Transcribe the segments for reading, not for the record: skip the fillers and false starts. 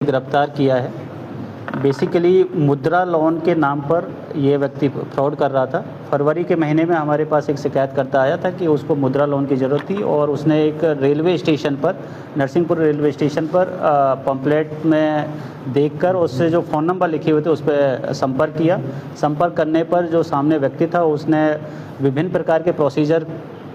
गिरफ्तार किया है। बेसिकली मुद्रा लोन के नाम पर ये व्यक्ति फ्रॉड कर रहा था। फरवरी के महीने में हमारे पास एक शिकायतकर्ता आया था कि उसको मुद्रा लोन की ज़रूरत थी और उसने एक रेलवे स्टेशन पर, नरसिंहपुर रेलवे स्टेशन पर पम्पलेट में देखकर उससे जो फ़ोन नंबर लिखे हुए थे उस पर संपर्क किया। संपर्क करने पर जो सामने व्यक्ति था उसने विभिन्न प्रकार के प्रोसीजर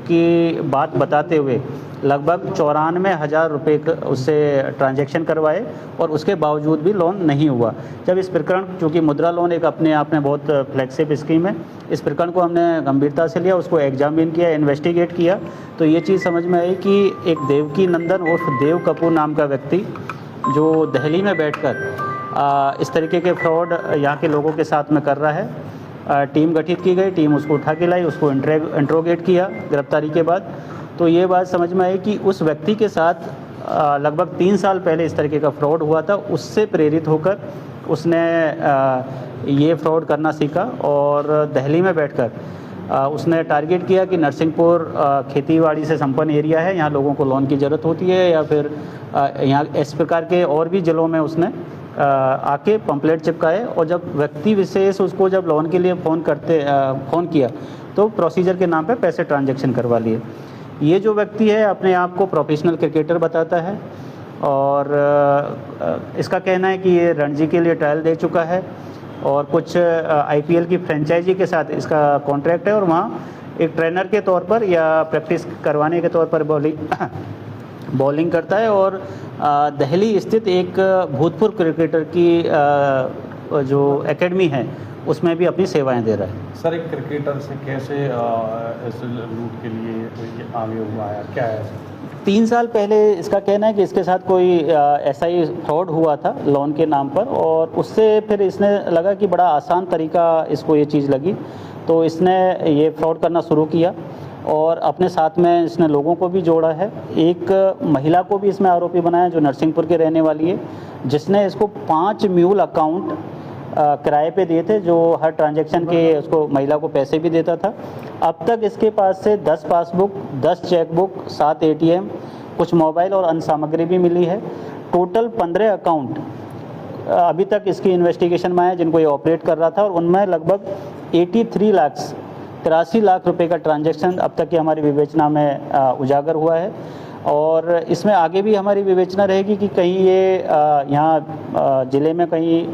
की बात बताते हुए लगभग 94,000 रुपये उससे ट्रांजैक्शन करवाए और उसके बावजूद भी लोन नहीं हुआ। जब इस प्रकरण, चूँकि मुद्रा लोन एक अपने आप में बहुत फ्लेक्सिबल स्कीम है, इस प्रकरण को हमने गंभीरता से लिया, उसको एग्जामिन किया, इन्वेस्टिगेट किया, तो ये चीज़ समझ में आई कि एक देवकी नंदन उर्फ देव कपूर नाम का व्यक्ति जो दिल्ली में बैठकर इस तरीके के फ्रॉड यहाँ के लोगों के साथ में कर रहा है। टीम गठित की गई, टीम उसको उठा के लाई, उसको इंट्रोगेट किया गिरफ्तारी के बाद। तो ये बात समझ में आई कि उस व्यक्ति के साथ लगभग 3 साल पहले इस तरीके का फ्रॉड हुआ था। उससे प्रेरित होकर उसने ये फ्रॉड करना सीखा और दिल्ली में बैठकर उसने टारगेट किया कि नरसिंहपुर खेतीबाड़ी से संपन्न एरिया है, यहाँ लोगों को लोन की ज़रूरत होती है, या फिर यहाँ इस प्रकार के और भी ज़िलों में उसने आके पम्पलेट चिपकाए। और जब व्यक्ति विशेष उसको जब लोन के लिए फ़ोन किया तो प्रोसीजर के नाम पे पैसे ट्रांजैक्शन करवा लिए। ये जो व्यक्ति है अपने आप को प्रोफेशनल क्रिकेटर बताता है और इसका कहना है कि ये रणजी के लिए ट्रायल दे चुका है और कुछ आईपीएल की फ्रेंचाइजी के साथ इसका कॉन्ट्रैक्ट है और वहाँ एक ट्रेनर के तौर पर या प्रैक्टिस करवाने के तौर पर बॉलिंग करता है। और दिल्ली स्थित एक भूतपूर्व क्रिकेटर की जो एकेडमी है उसमें भी अपनी सेवाएं दे रहा है। सर, एक क्रिकेटर से कैसे इस लूट के लिए आगे हुआ है, क्या है? 3 साल पहले इसका कहना है कि इसके साथ कोई ऐसा ही फ्रॉड हुआ था लोन के नाम पर और उससे फिर इसने लगा कि बड़ा आसान तरीका इसको ये चीज़ लगी, तो इसने ये फ्रॉड करना शुरू किया और अपने साथ में इसने लोगों को भी जोड़ा है। एक महिला को भी इसमें आरोपी बनाया जो नरसिंहपुर के रहने वाली है, जिसने इसको 5 म्यूल अकाउंट किराए पे दिए थे, जो हर ट्रांजैक्शन के उसको महिला को पैसे भी देता था। अब तक इसके पास से 10 पासबुक, 10 चेकबुक, 7 एटीएम, कुछ मोबाइल और अन्य सामग्री भी मिली है। टोटल 15 अकाउंट अभी तक इसकी इन्वेस्टिगेशन में आए जिनको ये ऑपरेट कर रहा था और उनमें लगभग 83 लाख रुपए का ट्रांजैक्शन अब तक की हमारी विवेचना में उजागर हुआ है। और इसमें आगे भी हमारी विवेचना रहेगी कि कहीं ये यहाँ ज़िले में कहीं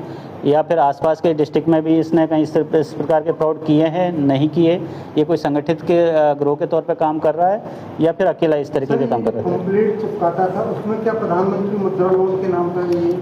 या फिर आसपास के डिस्ट्रिक्ट में भी इसने कहीं इस प्रकार के फ्रॉड किए हैं, नहीं किए, ये कोई संगठित के ग्रोह के तौर पे काम कर रहा है या फिर अकेला इस तरीके के काम कर रहा है। कंप्लीट चिपकाता था, उसमें क्या प्रधानमंत्री मुद्रा लोन के नाम पर ये